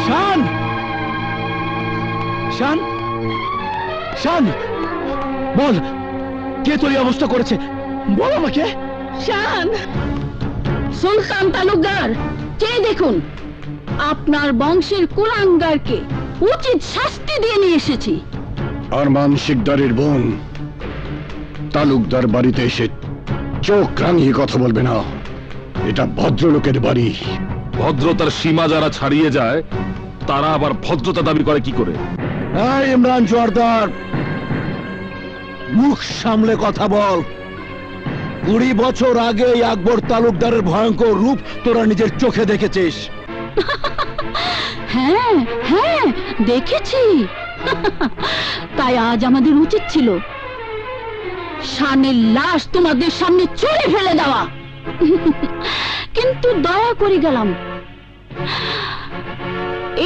শান, শান, শান, বল কে তোর এই অবস্থা করেছে? বল আমাকে। শান, সুলতান তালুকদার, চেয়ে দেখুন, আপনার বংশের কুলাঙ্গারকে উচিত শাস্তি দিয়ে নিয়ে এসেছি। আরমান শিকদারের বোন তালুকদার বাড়িতে এসে চোখ রাঙিয়ে কথা বলবে না। এটা ভদ্রলোকের বাড়ি। ভদ্রতার সীমা যারা ছাড়িয়ে যায় তারা আবার ভদ্রতা দাবি করে কি করে? এই ইমরান জোয়ারদার, মুখ সামলে কথা বল। 20 বছর আগে আকবর তালুকদারের ভয়ঙ্কর রূপ তোরা নিজের চোখে দেখেছিস। হ্যাঁ হ্যাঁ, দেখেছি। তাই আজ আমাদের উচিত ছিল শানের লাশ তোমাদের সামনে ছুঁড়ে ফেলে দেওয়া, কিন্তু দয়া করে গেলাম।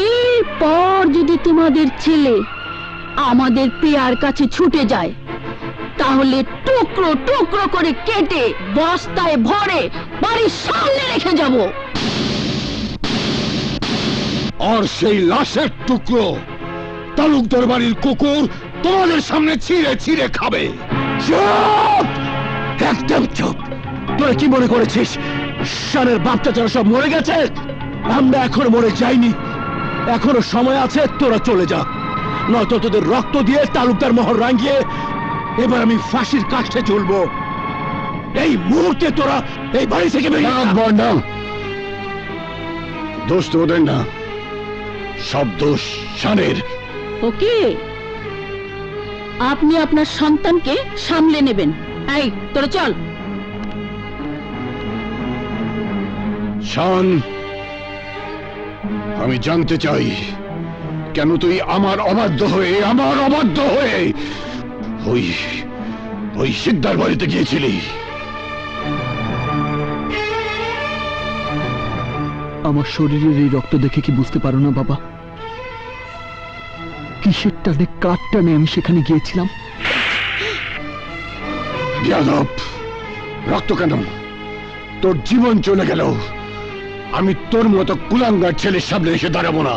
এরপর যদি তোমাদের ছেলে আমাদের পেয়ার কাছে ছুটে যায়, তাহলে টুকরো টুকরো করে কেটে বস্তায় ভরে বাড়ির সামনে রেখে যাব। আর সেই লাশের টুকরো তালুকদার বাড়ির কুকুর তোমাদের সামনে ছিঁড়ে ছিঁড়ে খাবে। চুপ, একদম চুপ। তোরা কি মনে করেছিস শানের বাচ্চা যারা সব মরে গেছে? আমরা এখনো মরে যাইনি, এখনো সময় আছে। তোরা চলে যা, নয়তো তোদের রক্ত দিয়ে তালুকদার মোহর রাঙিয়ে এবার আমি ফাঁসির কাষ্ঠে ঝুলবো। এই মুহূর্তে তোরা এই বাড়ি থেকে বেরিয়ে যা। দোষ তো ওদের না, সব দোষ শানের। ওকে, আপনি আপনার সন্তানকে সামলে নেবেন। এই তোরা চল। শান, আমি জানতে চাই কেন তুই আমার অবাধ্য হয়ে ওই শিকদার বাড়িতে গিয়েছিলি? আমার শরীরের এই রক্ত দেখে কি বুঝতে পারো না বাবা? কিসের টানে, কার টানে আমি সেখানে গিয়েছিলাম? বিয়াদব, রক্ত কেন? তোর জীবন চলে গেল, আমি তোর মতো কুলাঙ্গার ছেলের সামনে এসে দাঁড়াবো না।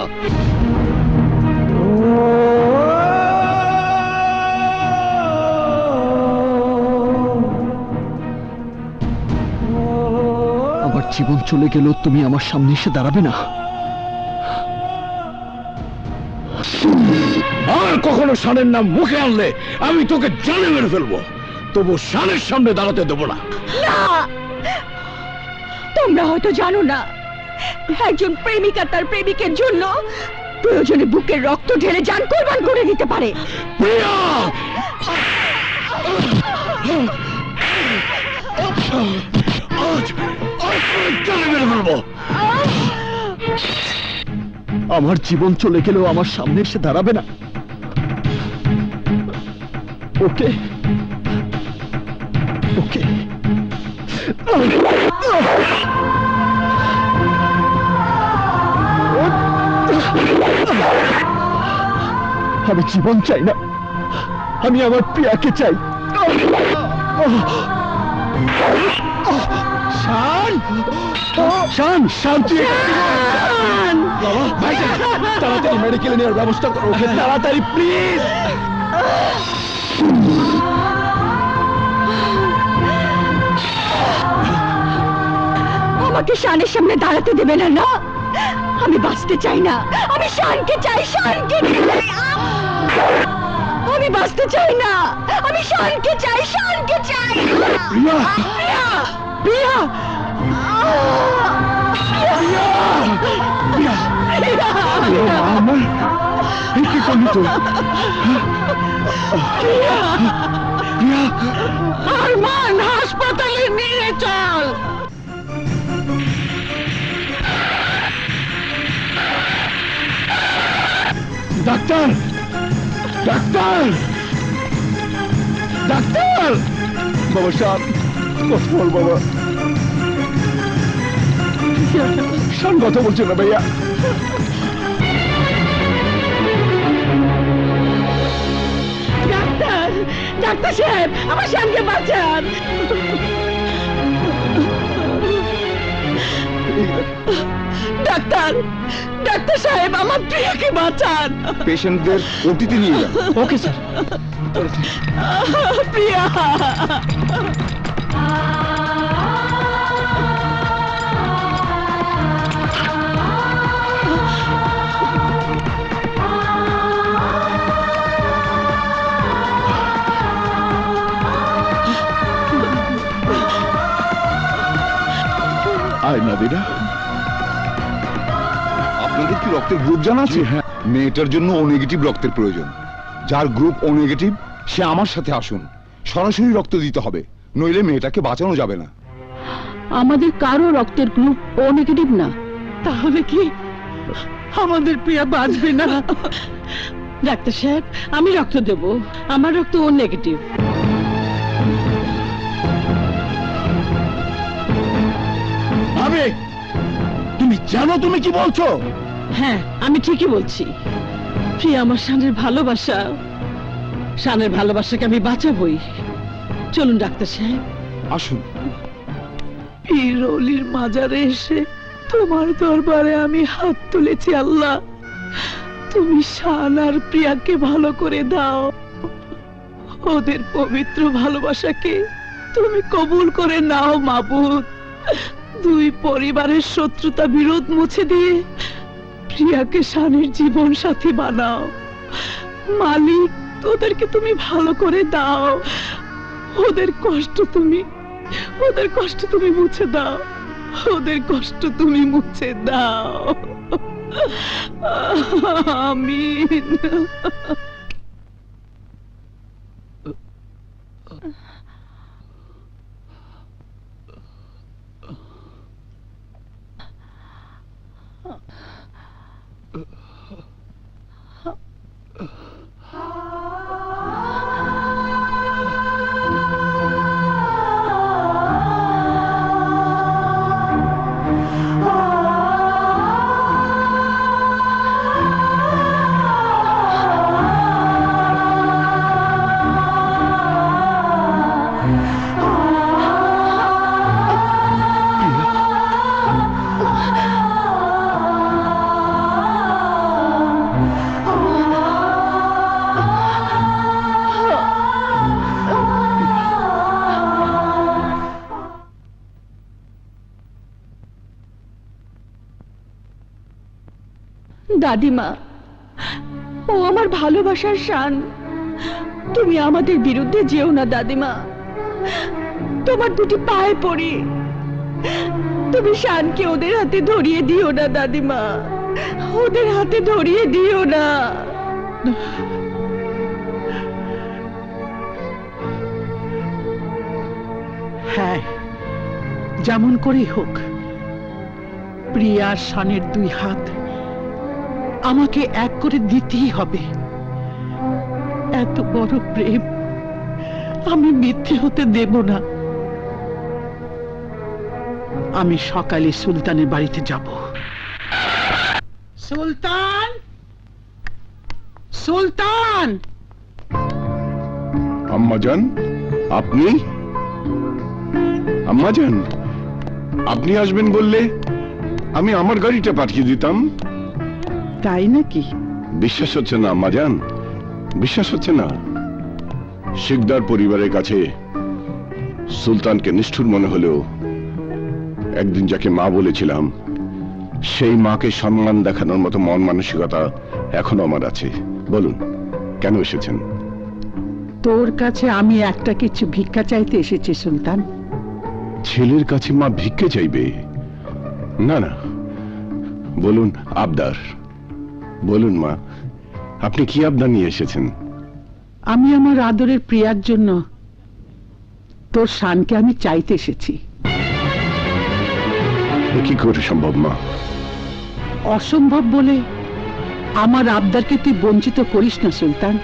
আমার জীবন চলে গেল, তুমি আমার সামনে এসে দাঁড়াবে না? আর কখনো শানের নাম মুখে আনলে আমি তোকে জানে মেরে ফেলবো, তবু শানের সামনে দাঁড়াতে দেবো না। না, তোমরা হয়তো জানো না, একজন প্রেমিকা তার প্রেমিকের জন্য প্রয়োজনে বুকের রক্ত ঢেলে জান কোরবান করে দিতে পারে। প্রিয়া, জানে মেরে ফেলবো। আমার জীবন চলে গেলেও আমার সামনে এসে দাঁড়াবে না? ওকে ওকে, আমি জীবন চাই না, আমি আমার প্রিয়াকে চাই। শান, শান, শান্তি। বাবা, ভাইজান, তাড়াতাড়ি মেডিকেলে নেওয়ার ব্যবস্থা করো ওকে, তাড়াতাড়ি প্লিজ। আমাকে শানের সামনে দাঁড়াতে দেবে না? না, আমি বাঁচতে চাই না, আমি শানকে চাই, শানকে চাই। আমি বাঁচতে চাই না, আমি শানকে চাই, শানকে চাই। প্রিয়া, প্রিয়া, প্রিয়া, প্রিয়া, প্রিয়া, আমার কি করলি তুই? প্রিয়া, আরমান, হাসপাতালে নিয়ে চল। Doctor, doctor, doctor. বাবা শান, কথা বল বাবা। শান কথা বলছে না ভাইয়া। ডাক্তার, ডাক্তার সাহেব, আমার শানকে বাঁচান। ডাক্তার, ডাক্তার ডাক্তার সাহেব, আমার প্রিয়াকে বাঁচান। পেশেন্টদের ওটিতে নিয়ে যান। Okay sir. প্রিয়া, আয় নাদিরা। আপনাদের কি রক্তের গ্রুপ জানা আছে? হ্যাঁ। মেয়েটার জন্য ও নেগেটিভ রক্তের প্রয়োজন। যার গ্রুপ ও নেগেটিভ সে আমার সাথে আসুন, সরাসরি রক্ত দিতে হবে, নইলে মেয়েটাকে বাঁচানো যাবে না। আমাদের কারো রক্তের গ্রুপ ও নেগেটিভ না। তাহলে কি আমাদের প্রিয়া বাঁচবে না? ডাক্তার সাহেব, আমি রক্ত দেব, আমার রক্ত ও নেগেটিভ। ভাবি, তুমি জানো তুমি কি বলছো? হ্যাঁ, আমি ঠিকই বলছি। প্রিয়া আমার শানের ভালোবাসা, শানের ভালোবাসাকে আমি বাঁচাবই। চলুন ডাক্তার সাহেব। আসুন। পীর অলির মাজারে এসে তোমার দরবারে আমি হাত তুলেছি। আল্লাহ, তুমি শান আর প্রিয়াকে ভালো করে দাও। ওদের পবিত্র ভালোবাসাকে তুমি কবুল করে নাও মাবুদ। দুই পরিবারের শত্রুতা বিরোধ মুছে দিয়ে প্রিয়াকে শানের জীবন সাথী বানাও। মালিক, ওদেরকে তুমি ভালো করে দাও। ওদের কষ্ট তুমি মুছে দাও। ওদের কষ্ট তুমি মুছে দাও। আমিন। দাদিমা, ও আমার ভালোবাসার শান। তুমি আমাদের বিরুদ্ধে যেও না দাদিমা, তোমার দুটি পায়ে পড়ি। তুমি শানকে ওদের হাতে ধরিয়ে দিও না দাদিমা, ওদের হাতে ধরিয়ে দিও না। হ্যাঁ, যেমন করেই হোক প্রিয়া আর শানের দুই হাত আমাকে এক করে দিতেই হবে। এত বড় প্রেম আমি মিথ্যে হতে দেব না। আমি সকালে সুলতানের বাড়িতে যাব। সুলতান, সুলতান! আম্মাজান, আপনি? আম্মাজান, আপনি আসবেন বললে আমি আমার গাড়িটা পাঠিয়ে দিতাম। তাই নাকি? বিশ্বাস হচ্ছে না আম্মাজান, বিশ্বাস হচ্ছে না। শিকদার পরিবারের কাছে সুলতানকে নিষ্ঠুর মনে হলেও একদিন যাকে মা বলেছিলাম, সেই মাকে সম্মান দেখানোর মতো মন মানসিকতা এখনো আমার আছে। বলুন, কেন এসেছেন? তোর কাছে আমি একটা কিছু ভিক্ষা চাইতে এসেছি সুলতান। ছেলের কাছে মা ভিক্ষে চাইবে? না না, বলুন আবদার। বলুন মা, আপনি কি আবদার নিয়ে এসেছেন? আমি আমার আদরের প্রিয়ার জন্য তোর শানকে আমি চাইতে এসেছি। এ কি করে সম্ভব মা? অসম্ভব বলে আমার আবদারকে তুই বঞ্চিত করিস না সুলতান।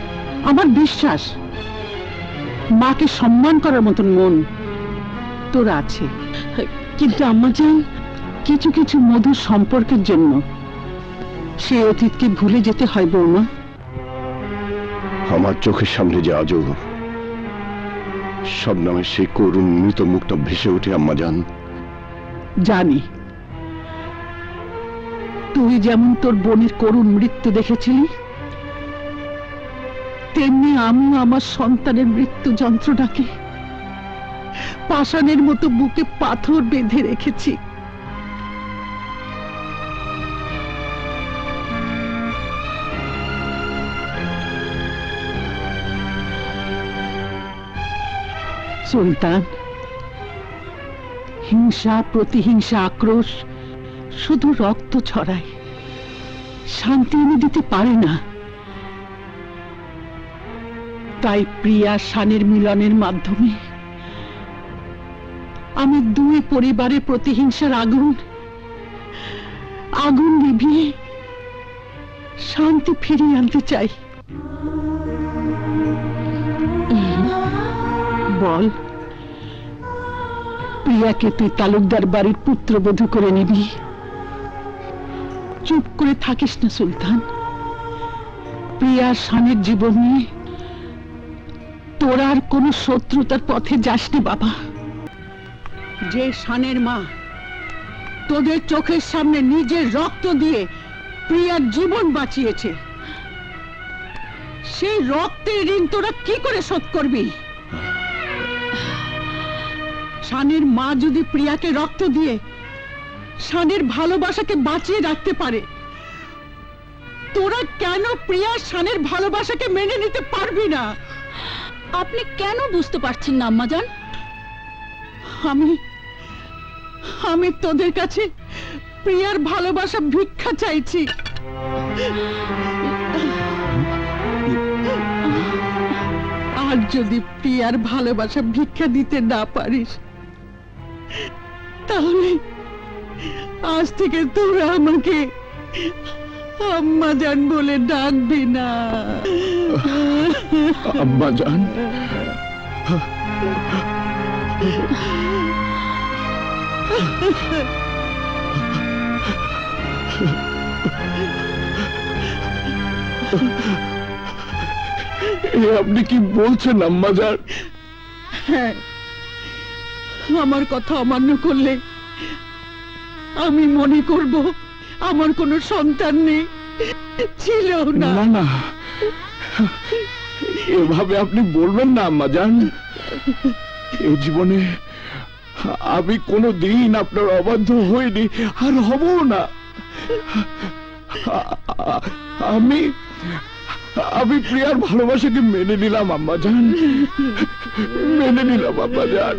আমার বিশ্বাস মাকে সম্মান করার মতন মন তোর আছে, কিন্তু আম্মাজান, কিছু কিছু মধুর সম্পর্কের জন্য সে অতীতকে ভুলে যেতে হয় বৌমা। আমার চোখের সামনে যে আজও সব নামে সেই করুণ মৃত মুখটা ভেসে ওঠে আম্মাজান। জানি, তুই যেমন তোর বোনের করুণ মৃত্যু দেখেছিলি, তেমনি আমি আমার সন্তানের মৃত্যু যন্ত্রণাকে পাষাণের মতো বুকে পাথর বেঁধে রেখেছি। সুলতান, হিংসা, প্রতিহিংসা, আক্রোশ শুধু রক্ত ছড়ায়, শান্তি এনে দিতে পারে না। তাই প্রিয়া শানের মিলনের মাধ্যমে আমি দুই পরিবারের প্রতিহিংসার আগুন নিভিয়ে শান্তি ফিরিয়ে আনতে চাই। বল, প্রিয়াকে তুই তালুকদার বাড়ির পুত্রবধূ করে নিবি? চুপ করে থাকিস না সুলতান। প্রিয়া শানের জীবন নিয়ে তোর আর কোন শত্রুতার পথে যাসনি বাবা। যে শানের মা তোদের চোখের সামনে নিজের রক্ত দিয়ে প্রিয়ার জীবন বাঁচিয়েছে, সেই রক্তের ঋণ তোরা কি করে শোধ করবি? শানের মা যদি প্রিয়াকে রক্ত দিয়ে শানের ভালোবাসাকে বাঁচিয়ে রাখতে পারে, তোরা কেন প্রিয়া শানের ভালোবাসাকে মেনে নিতে পারবি না? আপনি কেন বুঝতে পারছেন না আম্মাজান? আমি তোদের কাছে প্রিয়ার ভালোবাসা ভিক্ষা চাইছি। আর যদি প্রিয়ার ভালোবাসা ভিক্ষা দিতে না পারিস, তাহলে আজ থেকে তোরা আমাকে আম্মাজান বলে ডাকবি না। আম্মাজান, আপনি কি বলছেন আম্মাজান? হ্যাঁ, আমার কথা অমান্য করলে আমি মনে করব আমার কোনো সন্তান নেই, ছিল না। না না, এভাবে আপনি বলবেন না আম্মাজান। এই জীবনে আমি কোনোদিন আপনার অবাধ্য হইনি, আর হব না। আমি প্রিয়ার ভালোবাসাকে মেনে নিলাম আম্মাজান, মেনে নিলাম আম্মাজান।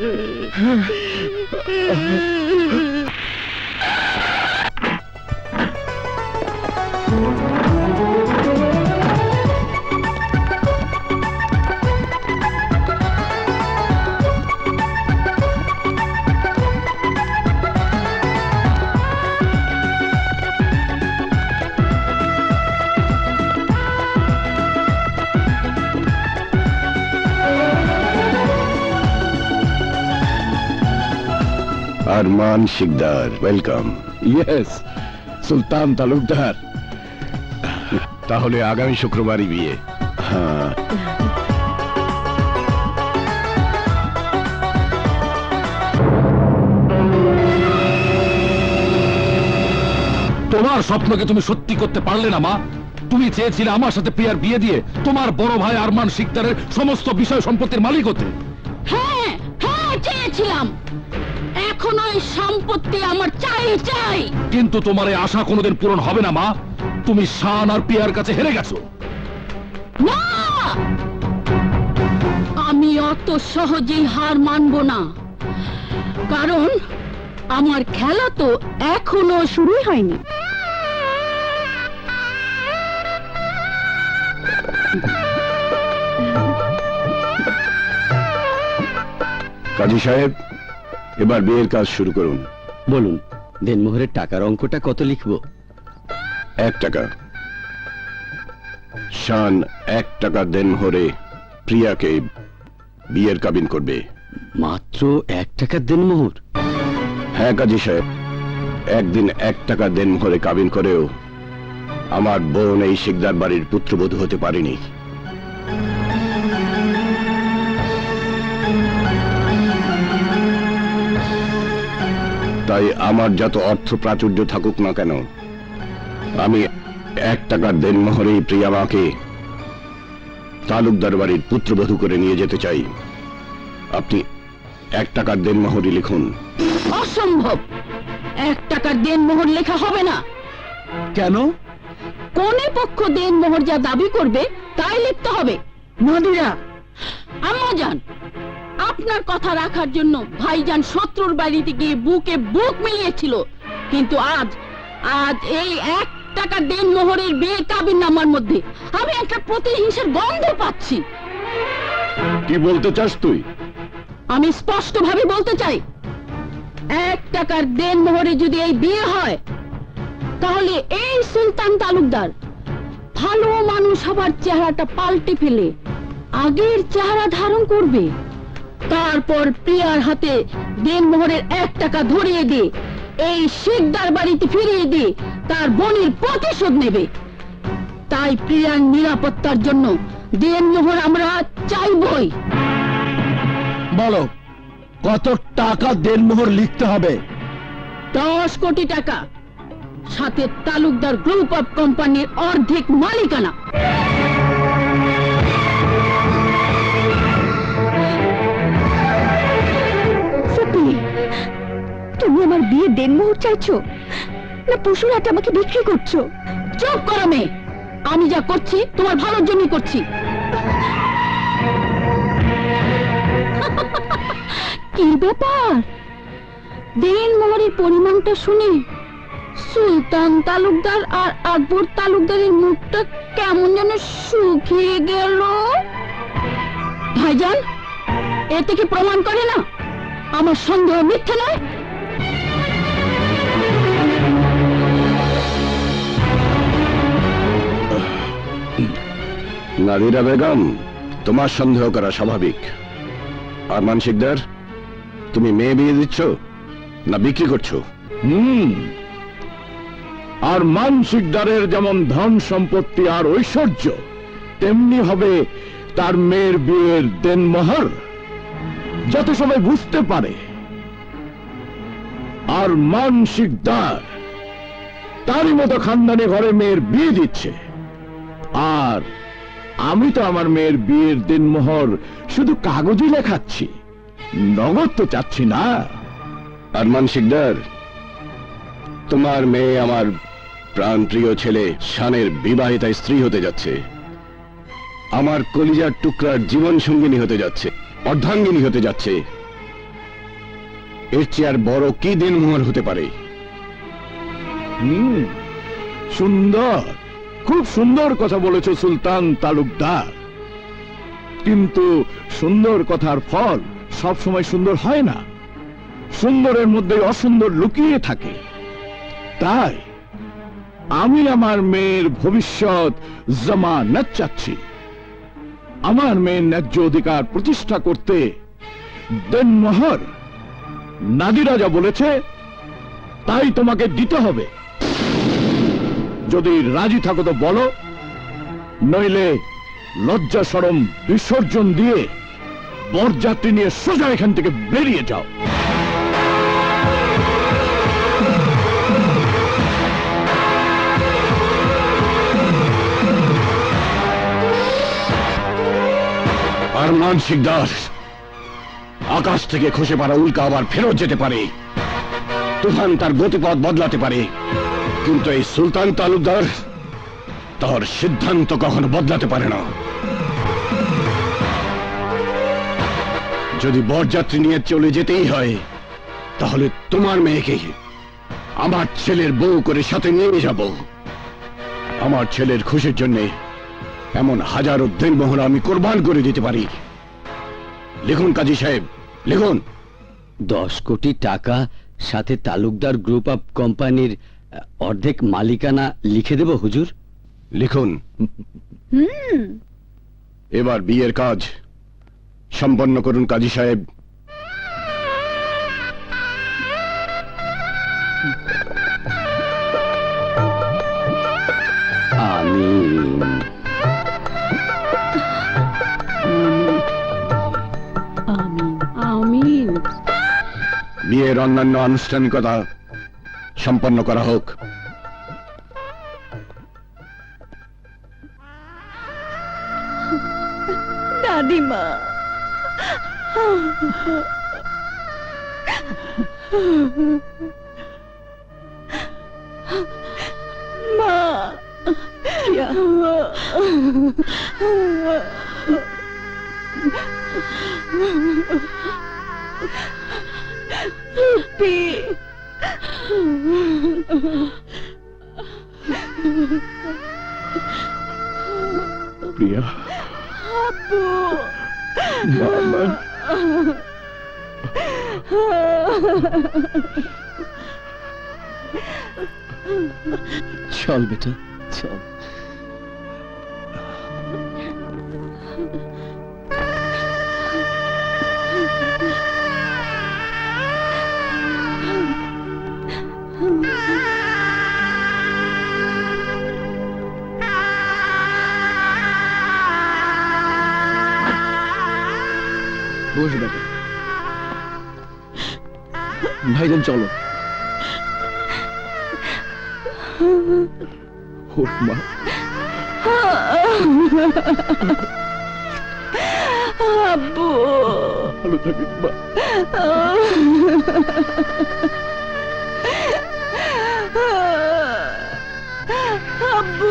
আরমান শিকদার, ওয়েলকাম। ইয়েস, সুলতান তালুকদার। তাহলে আগামী শুক্রবারই বিয়ে? হ্যাঁ। তোমার স্বপ্নকে তুমি সত্যি করতে পারলে না মা। তুমি চেয়েছিলে আমার সাথে প্রিয়ার বিয়ে দিয়ে তোমার বড় ভাই আরমান শিকদারের সমস্ত বিষয় সম্পত্তির মালিক হতে। হ্যাঁ হ্যাঁ, চেয়েছিলাম। এখন ওই সম্পত্তি আমার চাই। কিন্তু তোমার এই আশা কোনোদিন পূরণ হবে না মা। তুমি শান আর প্রিয়ার কাছে হেরে গেছো। না, আমি অত সহজেই হার মানব না, কারণ আমার খেলা তো এখনো শুরুই হয়নি। কাজী সাহেব, এবার বিয়ের কাজ শুরু করুন। বলুন, দেনমোহরের টাকার অঙ্কটা কত লিখবো? 1 টাকা। শান 1 টাকা দেনমোহরে প্রিয়াকে বিয়ের কাবিন করবে। মাত্র 1 টাকার দেনমোহর? হ্যাঁ কাজী সাহেব, একদিন 1 টাকা দেনমোহরে কাবিন করেও আমার বোন এই শিকদার বাড়ির পুত্রবধূ হতে পারেনি। তাই আমার যত অর্থ প্রাচুর্য থাকুক না কেন, আমি 1 টাকার দেনমোহরে প্রিয়া মাকে তালুকদার বাড়ির পুত্রবধূ করে নিয়ে যেতে চাই। আপনি 1 টাকার দেনমোহরই লিখুন। অসম্ভব, 1 টাকার দেনমোহর লেখা হবে না। কেন? কোনে পক্ষ দেনমোহর যা দাবি করবে তাই লিখতে হবে। নদিরা, আম্মাজান, আপনার কথা রাখার জন্য ভাইজান শত্রুর বাড়িতে গিয়ে বুকে বুক মিলিয়েছিল, কিন্তু আজ এই 1 টাকা দেনমোহরের বেকাবিননামার মধ্যে আমি একটা প্রতিহিংসার গন্ধ পাচ্ছি। কি বলতে চাস তুই? আমি স্পষ্ট ভাবে বলতে চাই, 1 টাকার দেনমোহরে যদি এই বিয়ে হয়, তাহলে এই সুলতান তালুকদার ভালো মানুষ হবার চেহারাটা পাল্টে ফেলে আগের চেহারা ধারণ করবে। তারপর প্রিয়ার হাতে দেনমোহরের 1 টাকা ধরিয়ে দিয়ে এই শিকদার বাড়িতে ফিরিয়ে দিয়ে তার বোনের প্রতিশোধ নেবে। তাই প্রিয়ার নিরাপত্তার জন্য দেনমোহর আমরা চাইবই। বলো, কত টাকা দেনমোহর লিখতে হবে? 10 কোটি টাকা, সাথে তালুকদার গ্রুপ অফ কোম্পানির অর্ধেক মালিকানা। তুমি আমার বিয়ে দেনমোহর চাইছো না পশুর হাটে আমাকে বিক্রি করছো? চুপ করো মেয়ে, আমি যা করছি তোমার ভালোর জন্যই করছি। কি ব্যাপার, দেনমোহরের পরিমাণটা শুনে সুলতান তালুকদার আর আকবর তালুকদারের মুখটা কেমন যেন শুকিয়ে গেল। ভাইজান, এতে কি প্রমাণ করে না আমার সন্দেহ মিথ্যে নয়? নাদিরা বেগম, তোমার সন্দেহ করা স্বাভাবিক। আর মানসিকদার, তুমি মেয়ে বিয়ে দিচ্ছ না বিক্রি করছো? আর মানসিকদারের যেমন ধন সম্পত্তি আর ঐশ্বর্য, তেমনি হবে তার মেয়ের বিয়ের দেনমোহর, যাতে সবাই বুঝতে পারে আর মানসিকদার তারই মতো খানদানি ঘরে মেয়ের বিয়ে দিচ্ছে। আর আমি তো আমার মেয়ের বিয়ের দেনমোহর শুধু কাগজে লেখাচ্ছি, নগদ তো চাচ্ছি না। আর মানসিকদার, তোমার মেয়ে আমার প্রাণপ্রিয় ছেলে শানের বিবাহিতা স্ত্রী হতে যাচ্ছে, আমার কলিজার টুকরার জীবন সঙ্গিনী হতে যাচ্ছে, অর্ধাঙ্গিনী হতে যাচ্ছে। এর চেয়ে আর বড় কি দেনমোহর হতে পারে? সুন্দর, খুব সুন্দর কথা বলেছো সুলতান তালুকদার, কিন্তু সুন্দর কথার ফল সব সময় সুন্দর হয় না। সুন্দরের মধ্যে অসুন্দর লুকিয়ে থাকে। তাই আমি আমার মেয়ের ভবিষ্যৎ জামানত চাচ্ছি। আমার মেয়ের ন্যায্য অধিকার প্রতিষ্ঠা করতে দেনমোহর নাদিরা যা বলেছে তাই তোমাকে দিতে হবে। যদি রাজি থাকো তো বলো, নইলে লজ্জা শরম বিসর্জন দিয়ে বরযাত্রী নিয়ে সোজা এখান থেকে বেরিয়ে যাও। আর মানসিকদার, আকাশ থেকে খসে পড়া উল্কা আবার ফেরত যেতে পারে, তুফান তার গতিপথ বদলাতে পারে, কিন্তু এই সুলতান তালুকদার তার সিদ্ধান্ত কখনো বদলাতে পারে না। যদি বরযাত্রী নিয়ে চলে যেতেই হয়, তাহলে তোমার মেয়েকে আমার ছেলের বউ করে সাথে নিয়ে যাব। আমার ছেলের খুশির জন্য এমন হাজারো দেনমোহর আমি কোরবান করে দিতে পারি। লিখুন কাজী সাহেব, লিখুন। 10 কোটি টাকা, সাথে তালুকদার গ্রুপ অফ কোম্পানির অর্ধেক মালিকানা লিখে দেব হুজুর। লিখুন। এবার বিয়ের কাজ সম্পন্ন করুন কাজী সাহেব। আমিন। আমিন। বিয়ের অন্যান্য আনুষ্ঠানিকতা সম্পন্ন করা হোক। দাদিমা। মা, প্রিয়া। রুটি। প্রিয়া, আপু। মামা, চল বেটা চল। বস বেটা। ভাইজান চলো। ওঠ মা। আব্বু। ভালো থাকিস মা। আব্বু।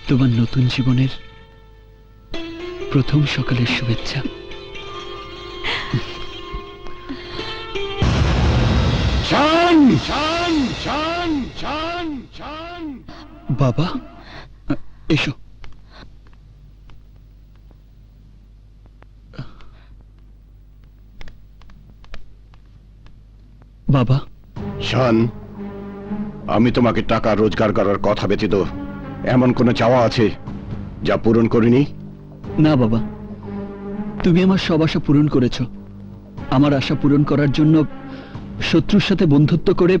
তোমার নতুন জীবনের প্রথম সকালের শুভেচ্ছা। শান শান শান শান শান। বাবা এসো। বাবা শান, আমি তোমাকে টাকা রোজগার করার কথা ব্যতীত এমন কোনো চাওয়া আছে যা পূরণ করিনি? না বাবা, তুমি আমার সব আশা পূরণ করেছ। আমার আশা পূরণ করার জন্য শত্রুর সাথে বন্ধুত্ব করে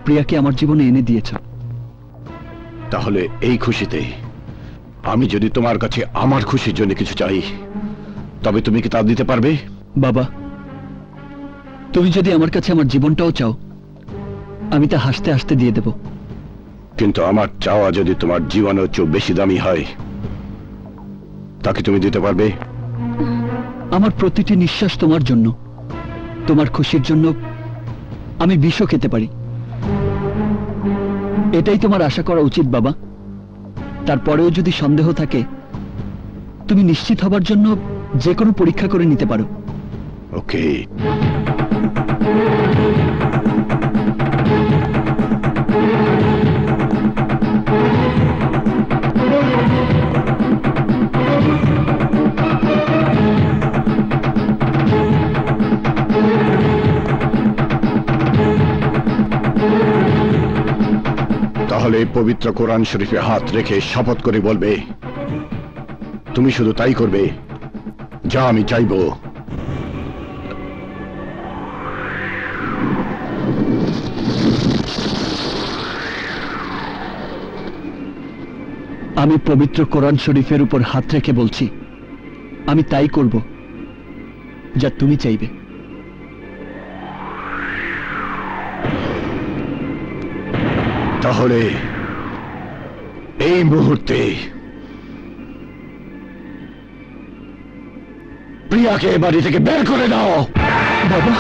প্রিয়াকে আমার জীবনে এনে দিয়েছ। তাহলে এই খুশিতে আমি যদি তোমার কাছে আমার খুশির জন্য কিছু চাই, তবে তুমি কি তা দিতে পারবে? বাবা, তুমি যদি আমার কাছে আমার জীবনটাও চাও, আমি তা হাসতে হাসতে দিয়ে দেব। কিন্তু আমার চাওয়া যদি তোমার জীবনের চেয়ে বেশি দামি হয়, তাকে তুমি দিতে পারবে? আমার প্রতিটি নিঃশ্বাস তোমার জন্য, তোমার খুশির জন্য আমি বিষও খেতে পারি। এটাই তোমার আশা করা উচিত বাবা। তারপরেও যদি সন্দেহ থাকে, তুমি নিশ্চিত হবার জন্য যে কোনো পরীক্ষা করে নিতে পারো। ওকে। তাহলে পবিত্র কোরআন শরীফে হাত রেখে শপথ করে বলবে, তুমি শুধু তাই করবে যা আমি চাইবো। আমি পবিত্র কোরআন শরীফের উপর হাত রেখে বলছি, আমি তাই করব যা তুমি চাইবে। তাহলে এই মুহূর্তে প্রিয়াকে বাড়ি থেকে বের করে দাও। বাবা,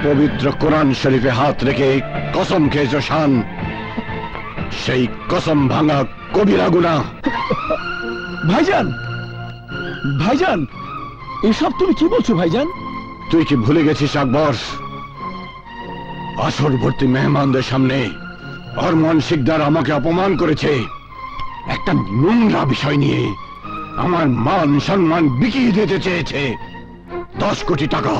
পবিত্র কোরআন শরীফে হাত রেখে কসম খেয়েছ শান, সেই কসম ভাঙা কবিরা গুনাহ। ভাইজান, ভাইজান, এসব তুমি কি বলছো ভাইজান? তুই কি ভুলে গেছিস আকবর? আসর ভর্তি মেহমানদের সামনে আরমান শিকদার আমাকে অপমান করেছে। একটা নোংরা বিষয় নিয়ে আমার মান সম্মান বিকিয়ে দিতে চেয়েছে। 10 কোটি টাকা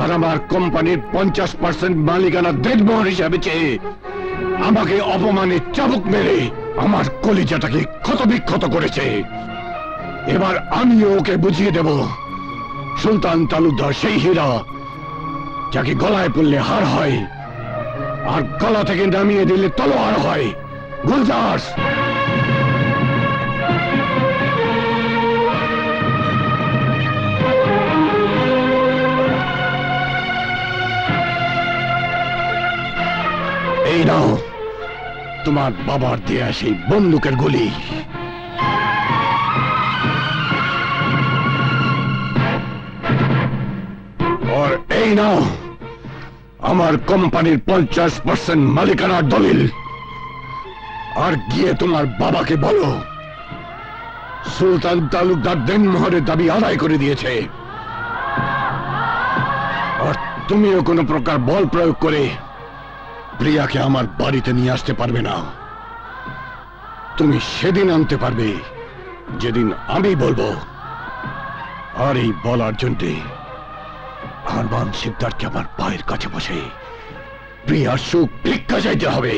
আর আমার কোম্পানির 50% মালিকানা দেড়মোহর হিসাবে চেয়ে আমাকে অপমানে চাবুক মেরে আমার কলিজাটাকে ক্ষতবিক্ষত করেছে। এবার আমিও ওকে বুঝিয়ে দেব সুলতান তালুকদার সেই হীরা যাকে গলায় পড়লে হার হয় আর গলা থেকে নামিয়ে দিলে তলোয়ার হয়। গুলজার, এই নাও তোমার বাবার দেয়া সেই বন্দুকের গুলি। আর এই নাও আমার কোম্পানির 50% মালিকানার দলিল। আর গিয়ে তোমার বাবাকে বলো সুলতান তালুকদার দেনমোহরের দাবি আদায় করে দিয়েছে। আর তুমিও কোনো প্রকার বল প্রয়োগ করে প্রিয়াকে আমার বাড়িতে নিয়ে আসতে পারবে না। তুমি সেদিন আনতে পারবে যেদিন আমি বলবো। আর এই বলার জন্যে আরমান শিকদারকে আমার পায়ের কাছে বসে প্রিয়ার সুখ ভিক্ষা চাইতে হবে।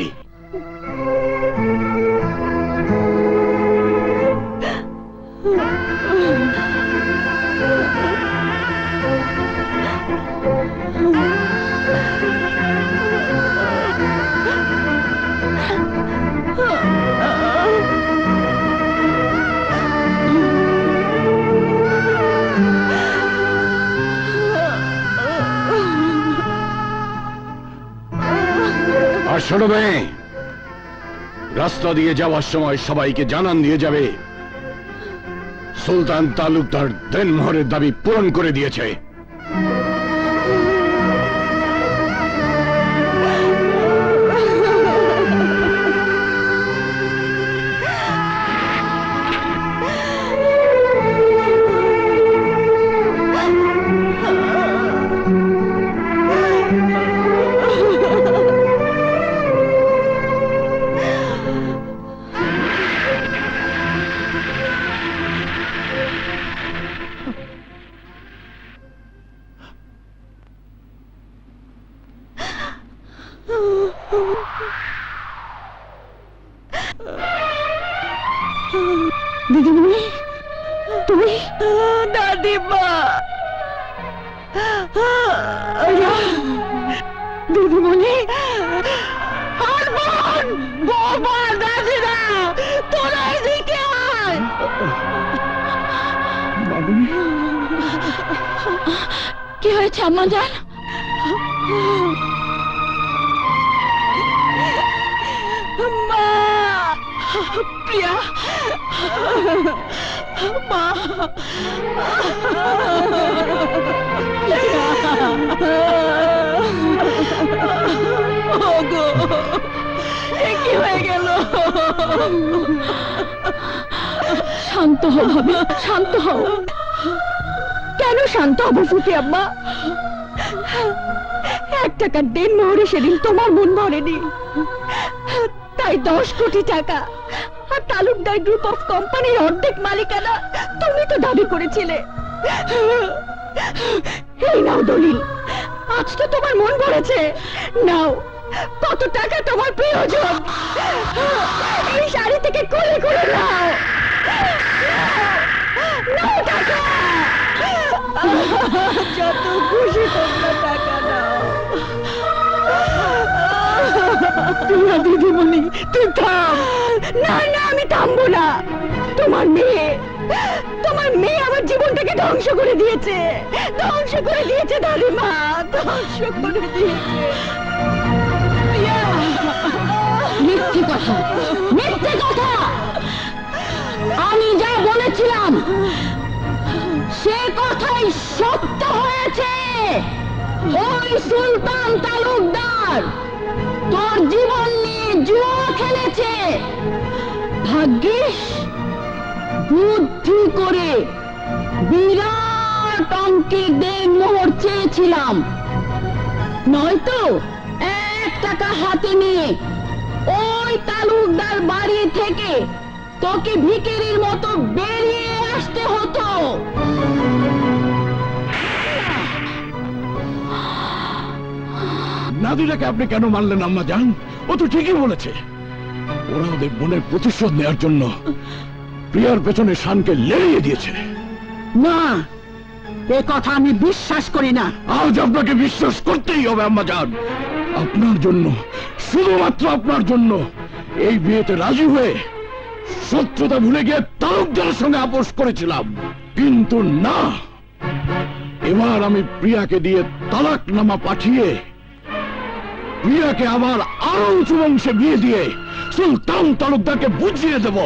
আর শোনো মেয়ে, রাস্তা দিয়ে যাওয়ার সময় সবাইকে জানান দিয়ে যাবে সুলতান তালুকদার দেনমোহরের দাবি পূরণ করে দিয়েছে। দিদিমণি, তুমি? দাদিমা, দিদিমণি, আরমান, বৌমা, দাদিরা, তোরা এদিকে আয়। কি হয়েছে আম্মা জান? মা, প্রিয়া, মা, ওগো, এ কি হয়ে গেল? শান্ত হও ভাবি, শান্ত হও। কেন শান্ত হবো ফুটে আম্মা? 1 টাকার দেনমোহরে সেদিন তোমার মন ভরেনি, তাই 10 কোটি টাকা আর তালুকদার গ্রুপ অফ কোম্পানির অর্ধেক মালিকানা তুমি তো দাবি করেছিলে। এই নাও দলিল, আজ তো তোমার মন ভরেছে। নাও, কত টাকা তোমার প্রয়োজন? এই শাড়ি থেকে খুলে খুলে নাও, নাও টাকা, যত খুশি তোমরা টাকা নাও। প্রিয়া দিদিমণি, তুই থাম। না না, আমি থামবো না। তোমার মেয়ে আমার জীবনটাকে ধ্বংস করে দিয়েছে, ধ্বংস করে দিয়েছে দাদিমা, ধ্বংস করে দিয়েছে। মিথ্যে কথা, মিথ্যে কথা। আমি যা বলেছিলাম সে কথাই সত্য হয়েছে। ওই সুলতান তালুকদার তোর জীবন নিয়ে জুয়া খেলেছে। ভাগ্যিস বুদ্ধি করে বিরাট বিরাট অঙ্কের দেনমোহর চেয়েছিলাম, নয়তো 1 টাকা হাতে নিয়ে ওই তালুকদার বাড়ি থেকে তোকে ভিখারির মতো বেরিয়ে আসতে হতো। নাদিরাকে আপনি কেন মানলেন আম্মা জান? ও তো ঠিকই বলেছে। ওরা ওদের বোনের প্রতিশোধ নেওয়ার জন্য প্রিয়ার পেছনে শানকে লেড়িয়ে দিয়েছে। না, এ কথা আমি বিশ্বাস করি না। আজ আপনাকে বিশ্বাস করতেই হবে আম্মা জান। আপনার জন্য, শুধুমাত্র আপনার জন্য এই বিয়েতে রাজি হয়ে শত্রুতা ভুলে গিয়ে তালুকদারের সঙ্গে আপোষ করেছিলাম, কিন্তু না, এবার আমি প্রিয়াকে দিয়ে তালাকনামা পাঠিয়ে প্রিয়াকে আবার আরো উঁচু বংশে বিয়ে দিয়ে সুলতান তালুকদারকে বুঝিয়ে দেব